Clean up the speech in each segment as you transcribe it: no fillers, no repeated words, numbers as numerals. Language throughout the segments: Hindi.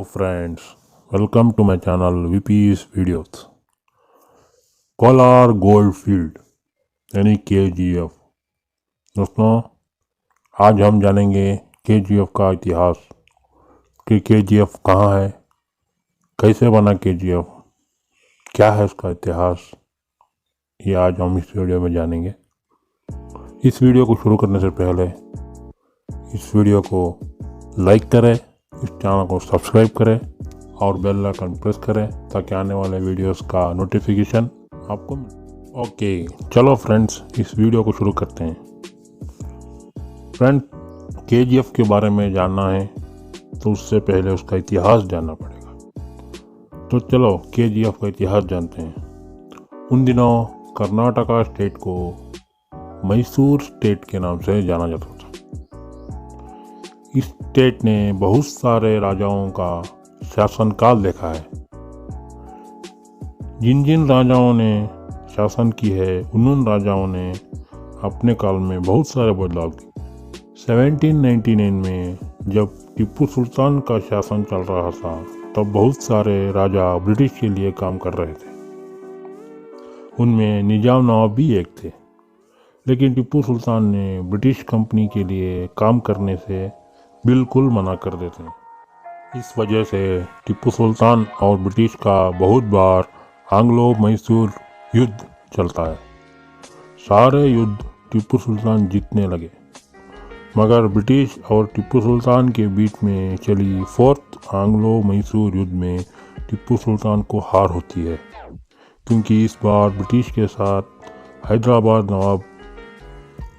friends, welcome to my channel VP's videos. Kolar gold field यानी KGF। दोस्तों, आज हम जानेंगे KGF का इतिहास कि KGF कहाँ है, कैसे बना KGF, क्या है उसका इतिहास, ये आज हम इस वीडियो में जानेंगे। इस वीडियो को शुरू करने से पहले इस वीडियो को लाइक करें, इस चैनल को सब्सक्राइब करें और बेल आइकन प्रेस करें ताकि आने वाले वीडियोस का नोटिफिकेशन आपको मिले। ओके, चलो फ्रेंड्स, इस वीडियो को शुरू करते हैं। फ्रेंड, KGF के बारे में जानना है तो उससे पहले उसका इतिहास जानना पड़ेगा। तो चलो KGF का इतिहास जानते हैं। उन दिनों कर्नाटका स्टेट को मैसूर स्टेट के नाम से जाना जाता था। इस स्टेट ने बहुत सारे राजाओं का शासनकाल देखा है। जिन जिन राजाओं ने शासन की है उन राजाओं ने अपने काल में बहुत सारे बदलाव किए। 1799 में जब टीपू सुल्तान का शासन चल रहा था तब बहुत सारे राजा ब्रिटिश के लिए काम कर रहे थे। उनमें निजाम नवाब भी एक थे, लेकिन टीपू सुल्तान ने ब्रिटिश कंपनी के लिए काम करने से बिल्कुल मना कर देते। इस वजह से टीपू सुल्तान और ब्रिटिश का बहुत बार आंग्लो मैसूर युद्ध चलता है। सारे युद्ध टीपू सुल्तान जीतने लगे, मगर ब्रिटिश और टीपू सुल्तान के बीच में चली फोर्थ आंग्लो मैसूर युद्ध में टीपू सुल्तान को हार होती है, क्योंकि इस बार ब्रिटिश के साथ हैदराबाद नवाब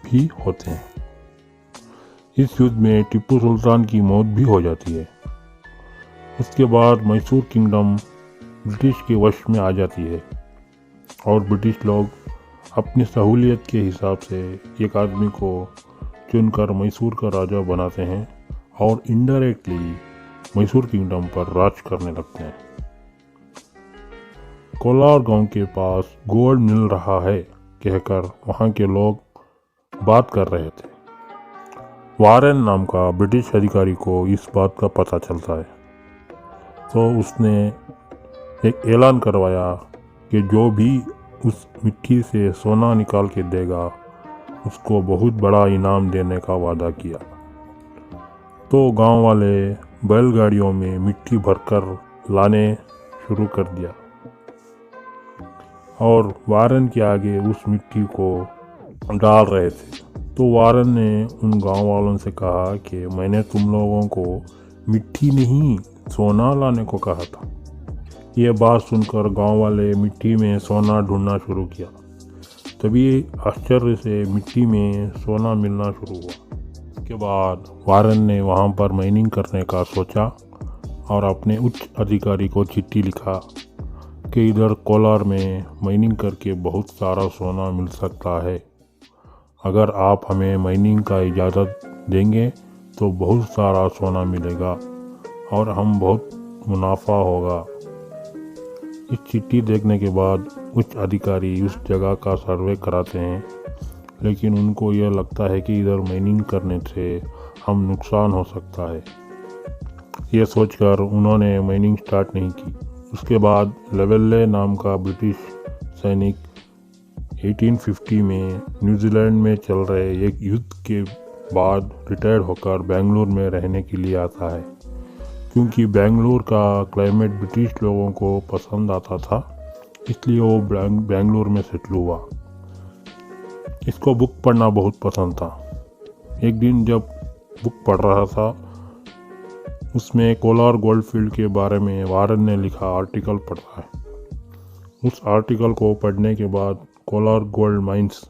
भी होते हैं। इस युद्ध में टीपू सुल्तान की मौत भी हो जाती है। उसके बाद मैसूर किंगडम ब्रिटिश के वश में आ जाती है और ब्रिटिश लोग अपनी सहूलियत के हिसाब से एक आदमी को चुनकर मैसूर का राजा बनाते हैं और इनडायरेक्टली मैसूर किंगडम पर राज करने लगते हैं। कोलार गांव के पास गोल्ड मिल रहा है कहकर वहां के लोग बात कर रहे थे। वारेन नाम का ब्रिटिश अधिकारी को इस बात का पता चलता है, तो उसने एक ऐलान करवाया कि जो भी उस मिट्टी से सोना निकाल के देगा उसको बहुत बड़ा इनाम देने का वादा किया। तो गांव वाले बैलगाड़ियों में मिट्टी भरकर लाने शुरू कर दिया और वारेन के आगे उस मिट्टी को डाल रहे थे। तो वारेन ने उन गांव वालों से कहा कि मैंने तुम लोगों को मिट्टी नहीं सोना लाने को कहा था। ये बात सुनकर गांव वाले मिट्टी में सोना ढूंढना शुरू किया। तभी आश्चर्य से मिट्टी में सोना मिलना शुरू हुआ। उसके बाद वारेन ने वहां पर माइनिंग करने का सोचा और अपने उच्च अधिकारी को चिट्ठी लिखा कि इधर कोलार में माइनिंग करके बहुत सारा सोना मिल सकता है। अगर आप हमें माइनिंग का इजाज़त देंगे तो बहुत सारा सोना मिलेगा और हम बहुत मुनाफा होगा। इस चिट्ठी देखने के बाद उच्च अधिकारी उस जगह का सर्वे कराते हैं, लेकिन उनको यह लगता है कि इधर माइनिंग करने से हम नुकसान हो सकता है। ये सोचकर उन्होंने माइनिंग स्टार्ट नहीं की। उसके बाद लेवेल्ले नाम का ब्रिटिश सैनिक 1850 में न्यूजीलैंड में चल रहे एक युद्ध के बाद रिटायर्ड होकर बेंगलुरु में रहने के लिए आता है, क्योंकि बेंगलुरु का क्लाइमेट ब्रिटिश लोगों को पसंद आता था, इसलिए वो बेंगलुरु में सेटल हुआ। इसको बुक पढ़ना बहुत पसंद था। एक दिन जब बुक पढ़ रहा था, उसमें कोलार गोल्ड फील्ड के बारे में वारेन ने लिखा आर्टिकल पढ़ा है। उस आर्टिकल को पढ़ने के बाद कोलार गोल्ड माइंस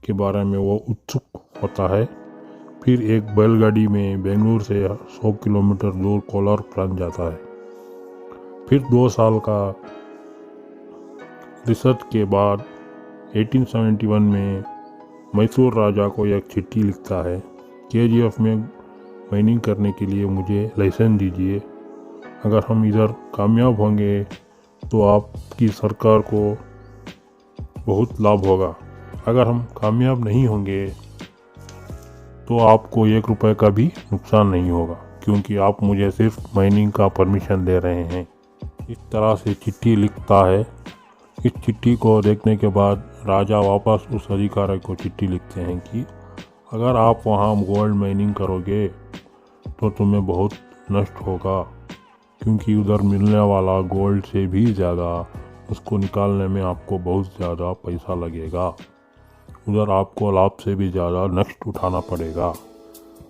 के बारे में वो उत्सुक होता है। फिर एक बैलगाड़ी में बेंगलुरु से 100 किलोमीटर दूर कोलार पहुंच जाता है। फिर 2 साल का रिसर्च के बाद 1871 में मैसूर राजा को एक चिट्ठी लिखता है, KGF में माइनिंग करने के लिए मुझे लाइसेंस दीजिए। अगर हम इधर कामयाब होंगे तो आपकी सरकार को बहुत लाभ होगा। अगर हम कामयाब नहीं होंगे तो आपको 1 रुपये का भी नुकसान नहीं होगा, क्योंकि आप मुझे सिर्फ माइनिंग का परमिशन दे रहे हैं। इस तरह से चिट्ठी लिखता है। इस चिट्ठी को देखने के बाद राजा वापस उस अधिकारी को चिट्ठी लिखते हैं कि अगर आप वहाँ गोल्ड माइनिंग करोगे तो तुम्हें बहुत नष्ट होगा, क्योंकि उधर मिलने वाला गोल्ड से भी ज़्यादा उसको निकालने में आपको बहुत ज़्यादा पैसा लगेगा। उधर आपको लाभ से भी ज़्यादा नष्ट उठाना पड़ेगा।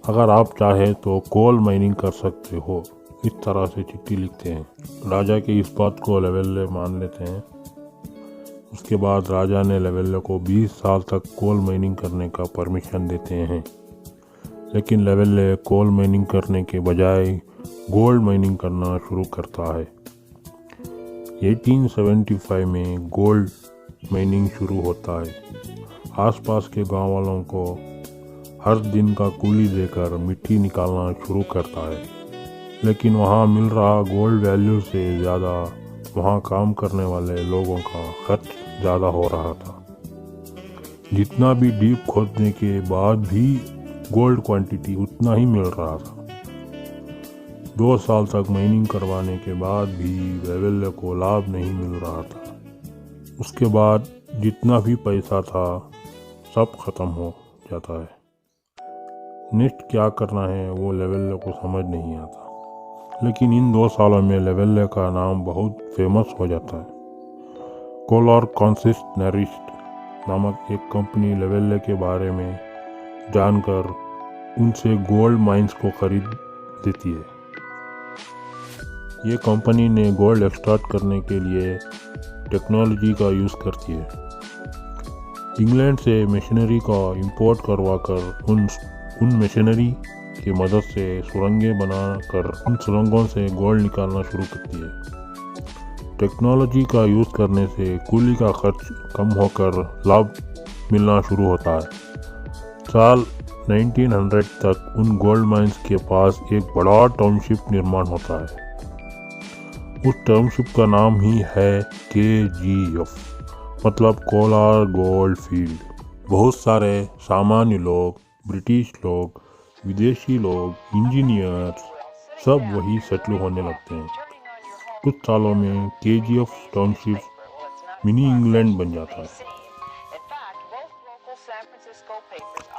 अगर आप चाहे तो कोल माइनिंग कर सकते हो। इस तरह से चिट्ठी लिखते हैं। राजा की इस बात को लेवेल्ले मान लेते हैं। उसके बाद राजा ने लेवेल्ले को 20 साल तक कोल माइनिंग करने का परमिशन देते हैं, लेकिन लेवेल्ले कोल माइनिंग करने के बजाय गोल्ड माइनिंग करना शुरू करता है। 1875 में गोल्ड माइनिंग शुरू होता है। आसपास के गांव वालों को हर दिन का कूली देकर मिट्टी निकालना शुरू करता है, लेकिन वहाँ मिल रहा गोल्ड वैल्यू से ज़्यादा वहाँ काम करने वाले लोगों का खर्च ज़्यादा हो रहा था। जितना भी डीप खोदने के बाद भी गोल्ड क्वांटिटी उतना ही मिल रहा था। 2 साल तक माइनिंग करवाने के बाद भी लेवेल्ले को लाभ नहीं मिल रहा था। उसके बाद जितना भी पैसा था सब खत्म हो जाता है। नेक्स्ट क्या करना है वो लेवेल्ले को समझ नहीं आता, लेकिन इन 2 सालों में लेवेल्ले का नाम बहुत फेमस हो जाता है। कोलर कॉन्सिस्टनरिस्ट नामक एक कंपनी लेवेल्ले के बारे में जानकर उनसे गोल्ड माइंस को खरीद लेती है। ये कंपनी ने गोल्ड एक्सट्रैक्ट करने के लिए टेक्नोलॉजी का यूज़ करती है। इंग्लैंड से मशीनरी का इंपोर्ट करवाकर उन मशीनरी की मदद से सुरंगें बनाकर उन सुरंगों से गोल्ड निकालना शुरू करती है। टेक्नोलॉजी का यूज़ करने से कूली का खर्च कम होकर लाभ मिलना शुरू होता है। साल 1900 तक उन गोल्ड माइंस के पास एक बड़ा टाउनशिप निर्माण होता है। उस टाउनशिप का नाम ही है KGF, मतलब कोलार गोल्ड फील्ड। बहुत सारे सामान्य लोग, ब्रिटिश लोग, विदेशी लोग, इंजीनियर्स सब वही सेटल होने लगते हैं। कुछ सालों में KGF टाउनशिप मिनी इंग्लैंड बन जाता है।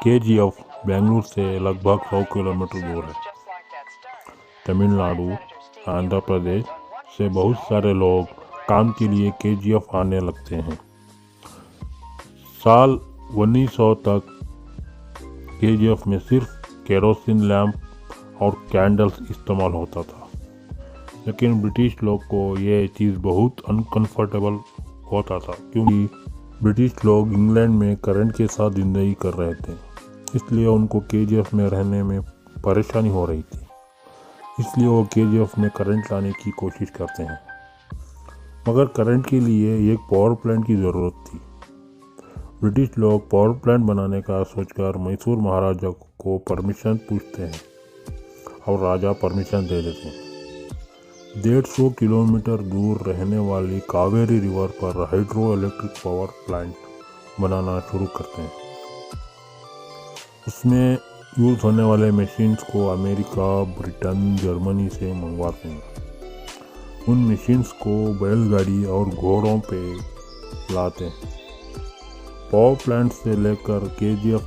KGF बेंगलुरु से लगभग 100 किलोमीटर दूर है। तमिलनाडु, आंध्र प्रदेश से बहुत सारे लोग काम के लिए KGF आने लगते हैं। साल 1900 तक KGF में सिर्फ केरोसिन लैंप और कैंडल्स इस्तेमाल होता था, लेकिन ब्रिटिश लोग को ये चीज़ बहुत अनकंफर्टेबल होता था, क्योंकि ब्रिटिश लोग इंग्लैंड में करंट के साथ ज़िंदगी कर रहे थे। इसलिए उनको KGF में रहने में परेशानी हो रही थी। इसलिए वो KGF में करंट लाने की कोशिश करते हैं, मगर करंट के लिए एक पावर प्लांट की ज़रूरत थी। ब्रिटिश लोग पावर प्लांट बनाने का सोचकर मैसूर महाराजा को परमिशन पूछते हैं और राजा परमिशन दे देते हैं। 150 किलोमीटर दूर रहने वाली कावेरी रिवर पर हाइड्रो इलेक्ट्रिक पावर प्लांट बनाना शुरू करते हैं। उसमें यूज़ होने वाले मशीन्स को अमेरिका, ब्रिटेन, जर्मनी से मंगवाते हैं। उन मशीन्स को बैलगाड़ी और घोड़ों पे लाते हैं। पावर प्लांट से लेकर KGF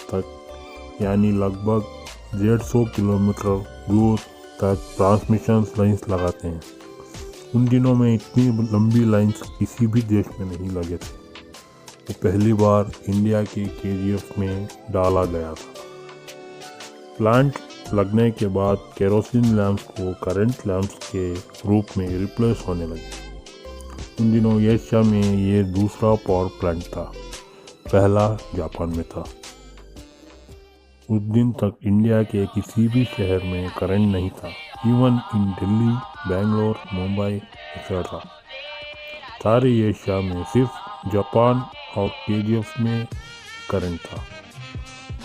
तक, यानी लगभग 150 किलोमीटर दूर तक ट्रांसमिशन लाइन्स लगाते हैं। उन दिनों में इतनी लंबी लाइन्स किसी भी देश में नहीं लगे थे। वो पहली बार इंडिया के KGF में डाला गया था। प्लांट लगने के बाद केरोसिन लैंप्स को करंट लैंप्स के रूप में रिप्लेस होने लगे। उन दिनों एशिया में ये दूसरा पावर प्लांट था, पहला जापान में था। उस दिन तक इंडिया के किसी भी शहर में करंट नहीं था, even in Delhi, Bangalore, Mumbai etcetera. सारे एशिया में सिर्फ जापान और KGF में करंट था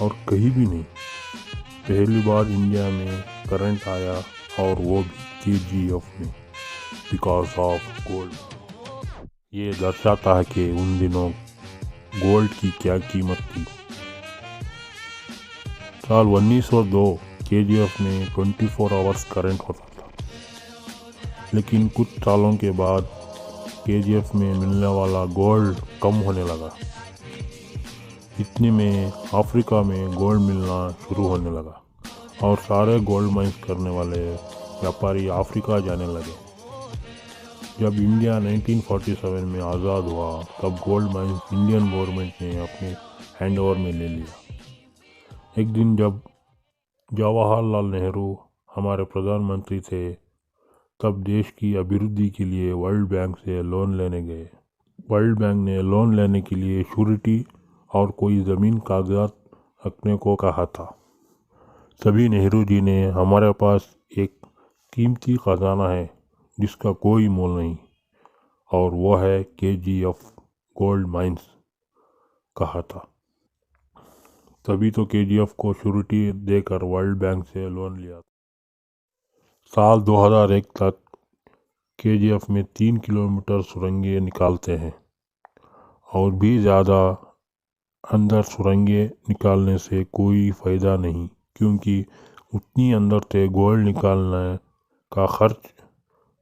और कहीं भी नहीं। पहली बार इंडिया में करंट आया और वो भी KGF में, बिकॉज ऑफ गोल्ड। ये दर्शाता है कि उन दिनों गोल्ड की क्या कीमत थी। साल 1902 केजीएफ में 24 आवर्स करंट होता था। लेकिन कुछ सालों के बाद केजीएफ में मिलने वाला गोल्ड कम होने लगा। इतने में अफ्रीका में गोल्ड मिलना शुरू होने लगा और सारे गोल्ड माइंस करने वाले व्यापारी अफ्रीका जाने लगे। जब इंडिया 1947 में आज़ाद हुआ तब गोल्ड माइंस इंडियन गवर्नमेंट ने अपने हैंड ओवर में ले लिया। एक दिन जब जवाहरलाल नेहरू हमारे प्रधानमंत्री थे तब देश की अभिवृद्धि के लिए वर्ल्ड बैंक से लोन लेने गए। वर्ल्ड बैंक ने लोन लेने के लिए श्योरिटी और कोई ज़मीन कागजात रखने को कहा था। तभी नेहरू जी ने हमारे पास एक कीमती खजाना है जिसका कोई मोल नहीं और वो है केजीएफ गोल्ड माइंस कहा था। तभी तो केजीएफ को श्योरिटी देकर वर्ल्ड बैंक से लोन लिया। साल 2001 तक केजीएफ में 3 किलोमीटर सुरंगें निकालते हैं और भी ज़्यादा अंदर सुरंगें निकालने से कोई फ़ायदा नहीं, क्योंकि उतनी अंदर से गोल्ड निकालने का खर्च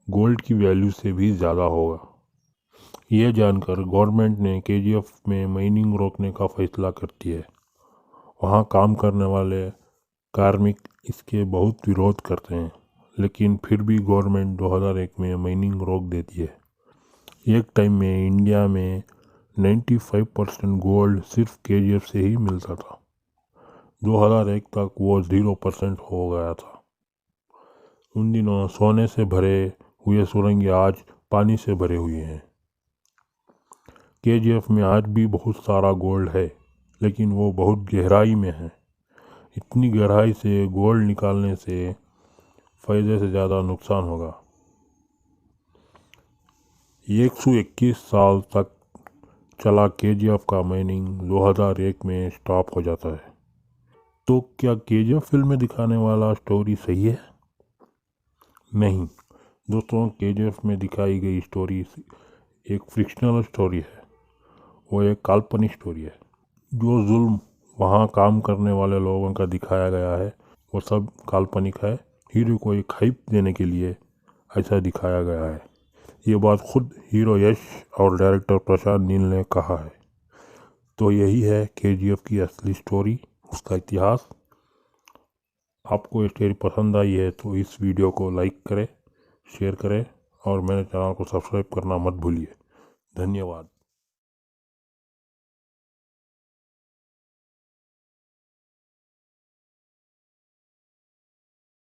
गोल्ड की वैल्यू से भी ज़्यादा होगा। ये जानकर गवर्नमेंट ने केजीएफ में माइनिंग रोकने का फैसला करती है। वहाँ काम करने वाले कार्मिक इसके बहुत विरोध करते हैं, लेकिन फिर भी गवर्नमेंट 2001 में माइनिंग रोक देती है। एक टाइम में इंडिया में 95% गोल्ड सिर्फ केजीएफ से ही मिलता था। 2001 तक वो 0% हो गया था। उन दिनों सोने से भरे हुए सुरंगें आज पानी से भरे हुए हैं। केजीएफ में आज भी बहुत सारा गोल्ड है, लेकिन वो बहुत गहराई में है। इतनी गहराई से गोल्ड निकालने से फ़ायदे से ज़्यादा नुकसान होगा। 121 साल तक चला केजीएफ का माइनिंग 2001 में स्टॉप हो जाता है। तो क्या केजीएफ फिल्म में दिखाने वाला स्टोरी सही है? नहीं दोस्तों, केजीएफ में दिखाई गई स्टोरी एक फिक्शनल स्टोरी है। वो एक काल्पनिक स्टोरी है। जो जुल्म वहाँ काम करने वाले लोगों का दिखाया गया है वो सब काल्पनिक है। हीरो को एक हाइप देने के लिए ऐसा दिखाया गया है। ये बात खुद हीरो यश और डायरेक्टर प्रशांत नील ने कहा है। तो यही है केजीएफ की असली स्टोरी, उसका इतिहास। आपको ये स्टोरी पसंद आई है तो इस वीडियो को लाइक करें, शेयर करें और मेरे चैनल को सब्सक्राइब करना मत भूलिए। धन्यवाद।